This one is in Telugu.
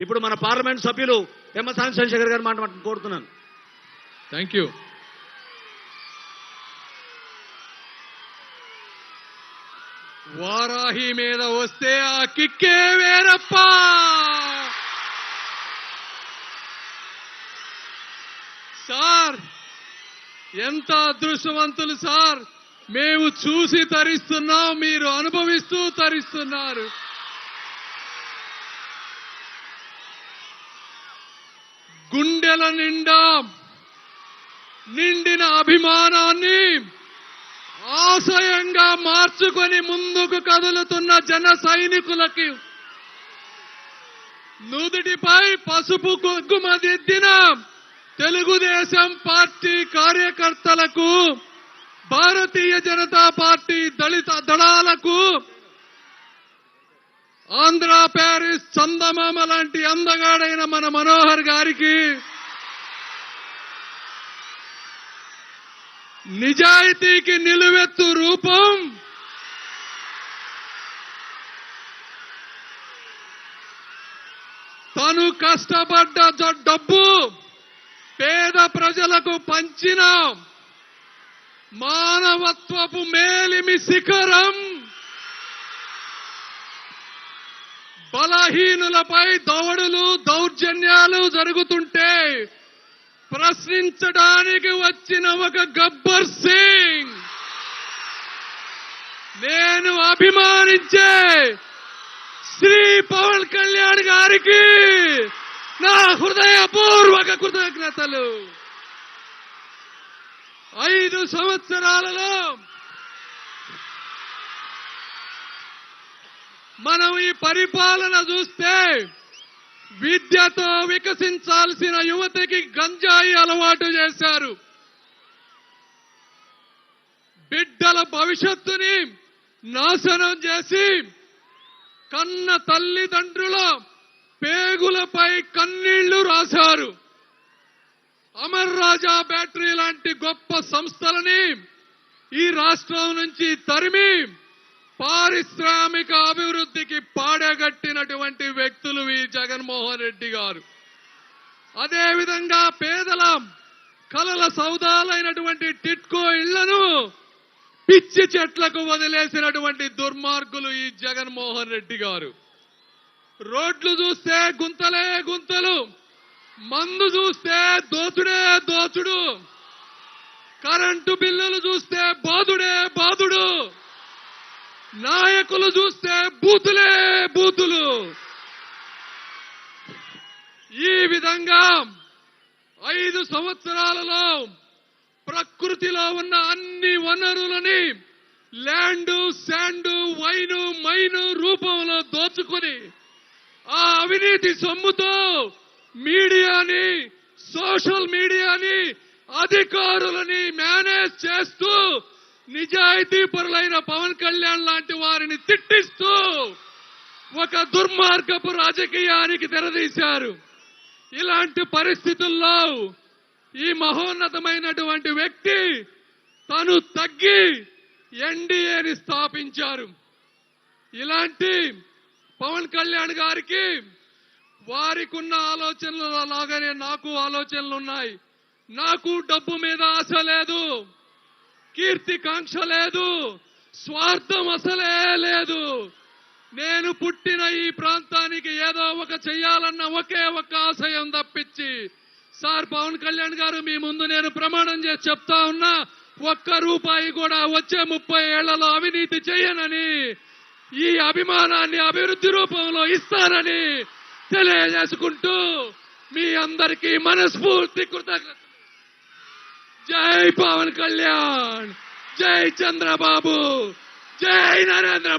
ఇప్పుడు మన పార్లమెంట్ సభ్యులు ఎమ్మసాని చంద్రశేఖర్ గారు మాట కోరుతున్నాను. Thank you. వారాహి మీద వస్తే ఆ కిక్కే వేరప్ప. సార్ ఎంత అదృష్టవంతులు సార్. మేము చూసి తరిస్తున్నాం, మీరు అనుభవిస్తూ తరిస్తున్నారు. గుండెల నిండా నిండిన అభిమానాన్ని ఆశయంగా మార్చుకొని ముందుకు కదులుతున్న జన సైనికులకి, నుదుటిపై పసుపు కుంకుమ దిద్దిన తెలుగుదేశం పార్టీ కార్యకర్తలకు, భారతీయ జనతా పార్టీ దళిత దళాలకు, ఆంధ్ర ప్యారిస్ చందమామ లాంటి అందగాడైన మన మనోహర్ గారికి, నిజాయితీకి నిలువెత్తు రూపం తను కష్టపడ్డ డబ్బు పేద ప్రజలకు పంచిన మానవత్వపు మేలిమి శిఖరం, బలహీనులపై దౌడులు దౌర్జన్యాలు జరుగుతుంటే ప్రశ్నించడానికి వచ్చిన ఒక గబ్బర్ సింగ్, నేను అభిమానించే శ్రీ పవన్ కళ్యాణ్ గారికి నా హృదయపూర్వక కృతజ్ఞతలు. 5 సంవత్సరాలలో మనం ఈ పరిపాలన చూస్తే విద్యతో వికసించాల్సిన యువతికి గంజాయి అలవాటు చేశారు. బిడ్డల భవిష్యత్తుని నాశనం చేసి కన్న తల్లిదండ్రుల పేగులపై కన్నీళ్లు రాశారు. అమర్ రాజా బ్యాటరీ లాంటి గొప్ప సంస్థలని ఈ రాష్ట్రం నుంచి తరిమి పారిశ్రామిక అభివృద్ధికి పాడగట్టినటువంటి వ్యక్తులు ఈ జగన్మోహన్ రెడ్డి గారు. అదేవిధంగా పేదల కలల సౌదాలైనటువంటి టిట్కో ఇళ్లను పిచ్చి చెట్లకు వదిలేసినటువంటి దుర్మార్గులు ఈ జగన్మోహన్ రెడ్డి గారు. రోడ్లు చూస్తే గుంతలే గుంతలు, మందు చూస్తే దోచుడే దోచుడు, కరెంటు బిల్లులు చూస్తే బాదుడే బాదుడు, నాయకులు చూస్తే బూతులే బూతులు. ఈ విధంగా 5 సంవత్సరాలలో ప్రకృతిలో ఉన్న అన్ని వనరులని ల్యాండు, శాండు, వైను, మైను రూపంలో దోచుకుని ఆ అవినీతి సొమ్ముతో మీడియాని, సోషల్ మీడియాని, అధికారులని మేనేజ్ చేస్తూ నిజాయితీ పరులైన పవన్ కళ్యాణ్ లాంటి వారిని తిట్టిస్తూ ఒక దుర్మార్గపు రాజకీయానికి తెరదీశారు. ఇలాంటి పరిస్థితుల్లో ఈ మహోన్నతమైనటువంటి వ్యక్తి తను తగ్గి ఎన్డీఏని స్థాపించారు. ఇలాంటి పవన్ కళ్యాణ్ గారికి వారికున్న ఆలోచనలు లాగానే నాకు ఆలోచనలు ఉన్నాయి. నాకు డబ్బు మీద ఆశ లేదు, కీర్తికాంక్ష లేదు, స్వార్థం అసలే లేదు. నేను పుట్టిన ఈ ప్రాంతానికి ఏదో ఒక చెయ్యాలన్న ఒకే ఒక ఆశయం తప్పించి, సార్ పవన్ కళ్యాణ్ గారు మీ ముందు నేను ప్రమాణం చేసి చెప్తా ఉన్నా, 1 రూపాయి కూడా వచ్చే 30 ఏళ్లలో అవినీతి చేయనని, ఈ అభిమానాన్ని అభివృద్ధి రూపంలో ఇస్తానని తెలియజేసుకుంటూ మీ అందరికీ మనస్ఫూర్తి కృతజ్ఞతలు. జై పవన్ కళ్యాణ్, జై చంద్రబాబు, జై నరేంద్ర